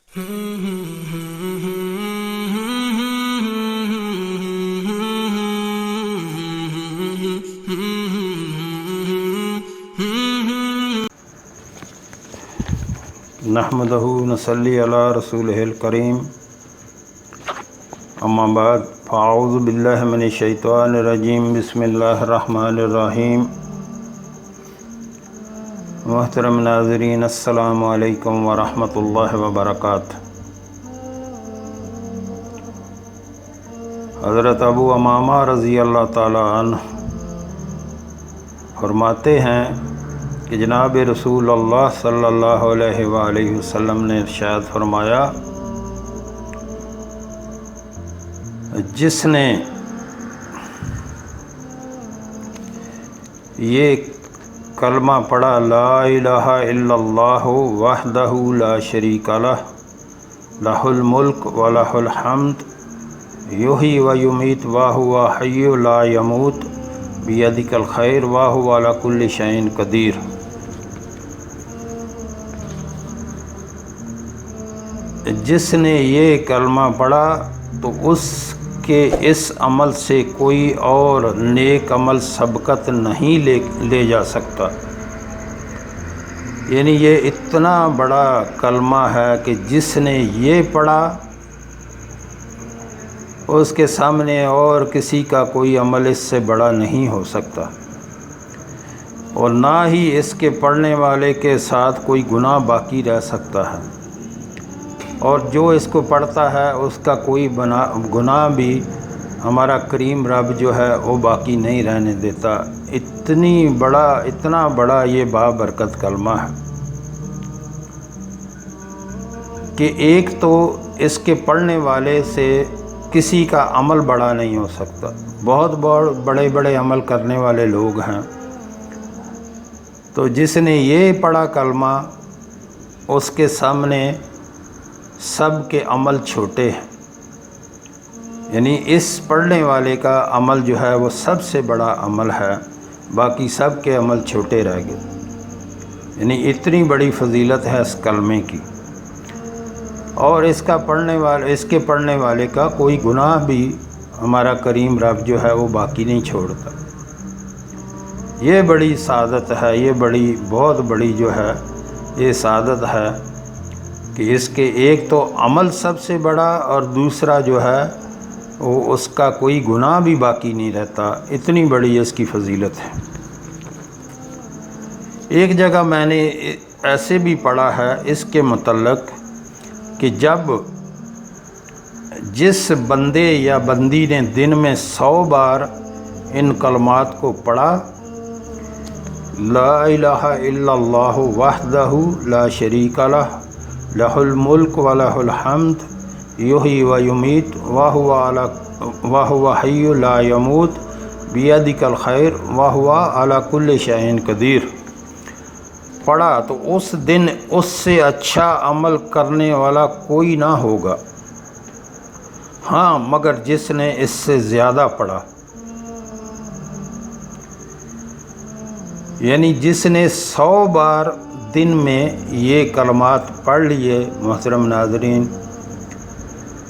نحمدہ نصلی علی رسولہ الکریم اما بعد فاعوذ باللہ من الشیطان الرجیم بسم اللہ الرحمن الرحیم محترم ناظرین السلام علیکم ورحمۃ اللہ وبرکاتہ۔ حضرت ابو امامہ رضی اللہ تعالی عنہ فرماتے ہیں کہ جناب رسول اللہ صلی اللہ علیہ وآلہ وسلم نے ارشاد فرمایا، جس نے یہ کلمہ پڑھا لا الہ الا اللہ وحدہ لا شریک لہ لہ الملک ولہ الحمد یحیی و یمیت وہو حی لا یموت بیدک الخیر وہو علی کل شیء قدیر۔ جس نے یہ کلمہ پڑھا تو اس کے اس عمل سے کوئی اور نیک عمل سبقت نہیں لے جا سکتا۔ یعنی یہ اتنا بڑا کلمہ ہے کہ جس نے یہ پڑھا اس کے سامنے اور کسی کا کوئی عمل اس سے بڑا نہیں ہو سکتا، اور نہ ہی اس کے پڑھنے والے کے ساتھ کوئی گناہ باقی رہ سکتا ہے، اور جو اس کو پڑھتا ہے اس کا کوئی گناہ بھی ہمارا کریم رب جو ہے وہ باقی نہیں رہنے دیتا۔ اتنا بڑا یہ بابرکت کلمہ ہے کہ ایک تو اس کے پڑھنے والے سے کسی کا عمل بڑا نہیں ہو سکتا۔ بہت بڑے عمل کرنے والے لوگ ہیں، تو جس نے یہ پڑھا کلمہ اس کے سامنے سب کے عمل چھوٹے ہیں، یعنی اس پڑھنے والے کا عمل جو ہے وہ سب سے بڑا عمل ہے، باقی سب کے عمل چھوٹے رہ گئے۔ یعنی اتنی بڑی فضیلت ہے اس کلمے کی، اور اس کے پڑھنے والے کا کوئی گناہ بھی ہمارا کریم رب جو ہے وہ باقی نہیں چھوڑتا۔ یہ بڑی سعادت ہے، یہ بہت بڑی جو ہے یہ سعادت ہے کہ اس کے ایک تو عمل سب سے بڑا، اور دوسرا جو ہے وہ اس کا کوئی گناہ بھی باقی نہیں رہتا۔ اتنی بڑی اس کی فضیلت ہے۔ ایک جگہ میں نے ایسے بھی پڑھا ہے اس کے متعلق کہ جس بندے یا بندی نے دن میں 100 بار ان کلمات کو پڑھا، لا الہ الا اللہ وحدہ لا شریک لہ لہ الملک ولہ الحمد یحیی و یمیت وہو حی لا یموت بیدک الخیر وہو علی کل شیء قدیر پڑھا، تو اس دن اس سے اچھا عمل کرنے والا کوئی نہ ہوگا، ہاں مگر جس نے اس سے زیادہ پڑھا۔ یعنی جس نے 100 بار دن میں یہ کلمات پڑھ لیے محترم ناظرین،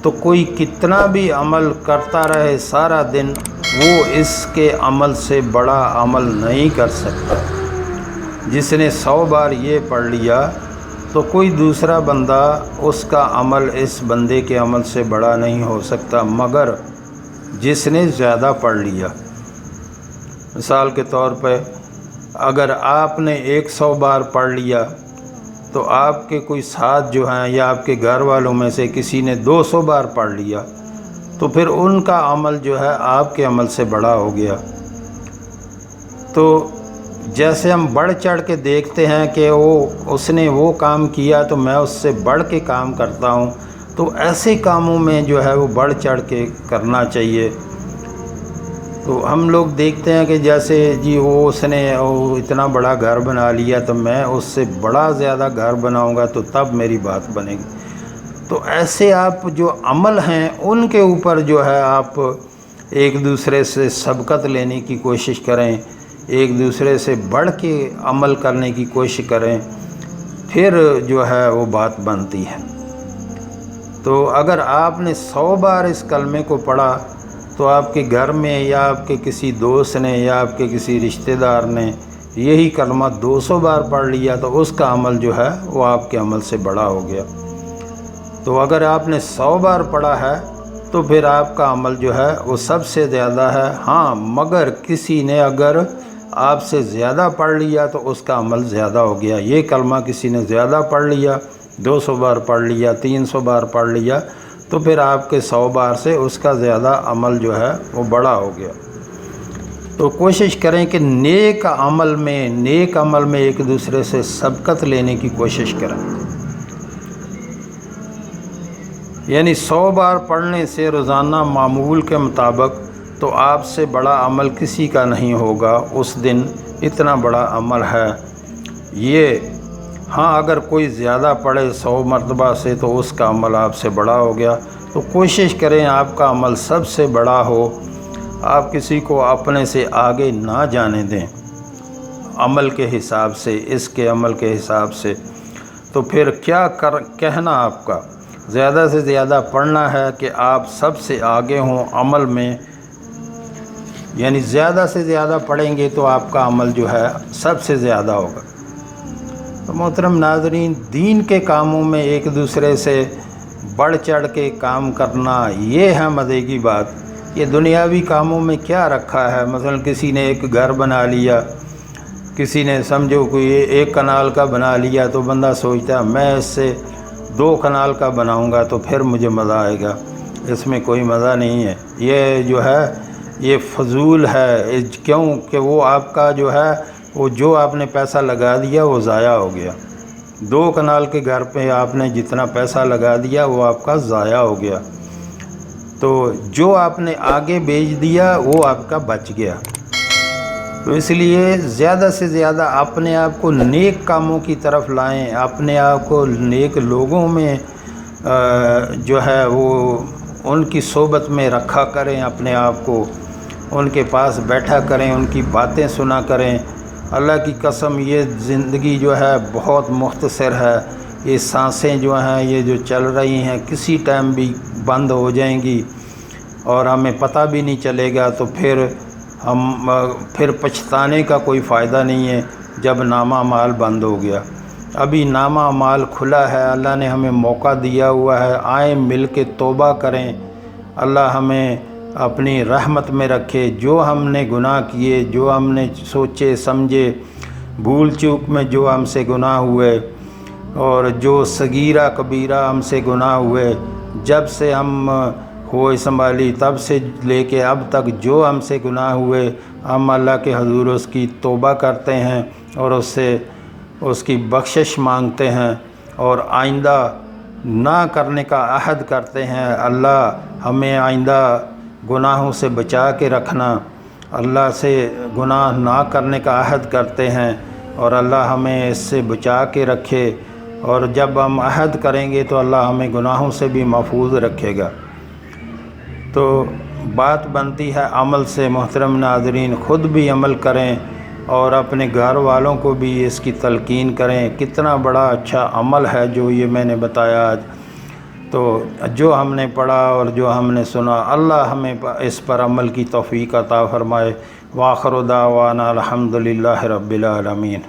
تو کوئی کتنا بھی عمل کرتا رہے سارا دن، وہ اس کے عمل سے بڑا عمل نہیں کر سکتا۔ جس نے 100 بار یہ پڑھ لیا تو کوئی دوسرا بندہ اس کا عمل اس بندے کے عمل سے بڑا نہیں ہو سکتا، مگر جس نے زیادہ پڑھ لیا۔ مثال کے طور پہ اگر آپ نے 100 بار پڑھ لیا تو آپ کے کوئی ساتھ جو ہیں یا آپ کے گھر والوں میں سے کسی نے 200 بار پڑھ لیا، تو پھر ان کا عمل جو ہے آپ کے عمل سے بڑا ہو گیا۔ تو جیسے ہم بڑھ چڑھ کے دیکھتے ہیں کہ اس نے وہ کام کیا تو میں اس سے بڑھ کے کام کرتا ہوں، تو ایسے کاموں میں جو ہے وہ بڑھ چڑھ کے کرنا چاہیے۔ تو ہم لوگ دیکھتے ہیں کہ جیسے اس نے اتنا بڑا گھر بنا لیا تو میں اس سے بڑا زیادہ گھر بناؤں گا تو تب میری بات بنے گی۔ تو ایسے آپ جو عمل ہیں ان کے اوپر جو ہے آپ ایک دوسرے سے سبقت لینے کی کوشش کریں، ایک دوسرے سے بڑھ کے عمل کرنے کی کوشش کریں، پھر جو ہے وہ بات بنتی ہے۔ تو اگر آپ نے 100 بار اس کلمے کو پڑھا تو آپ کے گھر میں یا آپ کے کسی دوست نے یا آپ کے کسی رشتہ دار نے یہی کلمہ 200 بار پڑھ لیا تو اس کا عمل جو ہے وہ آپ کے عمل سے بڑا ہو گیا۔ تو اگر آپ نے 100 بار پڑھا ہے تو پھر آپ کا عمل جو ہے وہ سب سے زیادہ ہے۔ ہاں، مگر کسی نے اگر آپ سے زیادہ پڑھ لیا تو اس کا عمل زیادہ ہو گیا۔ یہ کلمہ کسی نے زیادہ پڑھ لیا، 200 بار پڑھ لیا، 300 بار پڑھ لیا، تو پھر آپ کے 100 بار سے اس کا زیادہ عمل جو ہے وہ بڑا ہو گیا۔ تو کوشش کریں کہ نیک عمل میں ایک دوسرے سے سبقت لینے کی کوشش کریں۔ یعنی 100 بار پڑھنے سے روزانہ معمول کے مطابق تو آپ سے بڑا عمل کسی کا نہیں ہوگا۔ اس دن اتنا بڑا عمل ہے یہ۔ ہاں، اگر کوئی زیادہ پڑھے 100 مرتبہ سے تو اس کا عمل آپ سے بڑا ہو گیا۔ تو کوشش کریں آپ کا عمل سب سے بڑا ہو، آپ کسی کو اپنے سے آگے نہ جانے دیں عمل کے حساب سے، اس کے عمل کے حساب سے۔ تو پھر کیا کہنا آپ کا؟ زیادہ سے زیادہ پڑھنا ہے کہ آپ سب سے آگے ہوں عمل میں، یعنی زیادہ سے زیادہ پڑھیں گے تو آپ کا عمل جو ہے سب سے زیادہ ہوگا۔ تو محترم ناظرین، دین کے کاموں میں ایک دوسرے سے بڑھ چڑھ کے کام کرنا یہ ہے مزے کی بات۔ یہ دنیاوی کاموں میں کیا رکھا ہے؟ مثلا کسی نے ایک گھر بنا لیا، کسی نے سمجھو کوئی 1 کنال کا بنا لیا، تو بندہ سوچتا ہے میں اس سے 2 کنال کا بناؤں گا تو پھر مجھے مزہ آئے گا۔ اس میں کوئی مزہ نہیں ہے، یہ جو ہے یہ فضول ہے۔ کیوں کہ وہ آپ کا جو ہے وہ جو آپ نے پیسہ لگا دیا وہ ضائع ہو گیا۔ 2 کنال کے گھر پہ آپ نے جتنا پیسہ لگا دیا وہ آپ کا ضائع ہو گیا۔ تو جو آپ نے آگے بیچ دیا وہ آپ کا بچ گیا۔ تو اس لیے زیادہ سے زیادہ اپنے آپ کو نیک کاموں کی طرف لائیں، اپنے آپ کو نیک لوگوں میں جو ہے وہ ان کی صحبت میں رکھا کریں، اپنے آپ کو ان کے پاس بیٹھا کریں، ان کی باتیں سنا کریں۔ اللہ کی قسم یہ زندگی جو ہے بہت مختصر ہے۔ یہ سانسیں جو ہیں یہ جو چل رہی ہیں کسی ٹائم بھی بند ہو جائیں گی اور ہمیں پتہ بھی نہیں چلے گا۔ تو پھر پچھتانے کا کوئی فائدہ نہیں ہے جب نامہ اعمال بند ہو گیا۔ ابھی نامہ اعمال کھلا ہے، اللہ نے ہمیں موقع دیا ہوا ہے، آئیں مل کے توبہ کریں۔ اللہ ہمیں اپنی رحمت میں رکھے۔ جو ہم نے گناہ کیے، جو ہم نے سوچے سمجھے، بھول چوک میں جو ہم سے گناہ ہوئے اور جو صغیرہ کبیرہ ہم سے گناہ ہوئے، جب سے ہم ہوئے سنبھالی تب سے لے کے اب تک جو ہم سے گناہ ہوئے، ہم اللہ کے حضور اس کی توبہ کرتے ہیں اور اس کی بخشش مانگتے ہیں اور آئندہ نہ کرنے کا عہد کرتے ہیں۔ اللہ ہمیں آئندہ گناہوں سے بچا کے رکھنا، اللہ سے گناہ نہ کرنے کا عہد کرتے ہیں اور اللہ ہمیں اس سے بچا کے رکھے، اور جب ہم عہد کریں گے تو اللہ ہمیں گناہوں سے بھی محفوظ رکھے گا۔ تو بات بنتی ہے عمل سے۔ محترم ناظرین، خود بھی عمل کریں اور اپنے گھر والوں کو بھی اس کی تلقین کریں۔ کتنا بڑا اچھا عمل ہے جو یہ میں نے بتایا آج۔ تو جو ہم نے پڑھا اور جو ہم نے سنا، اللہ ہمیں اس پر عمل کی توفیق عطا فرمائے۔ وآخر دعوانا الحمدللہ رب العالمین۔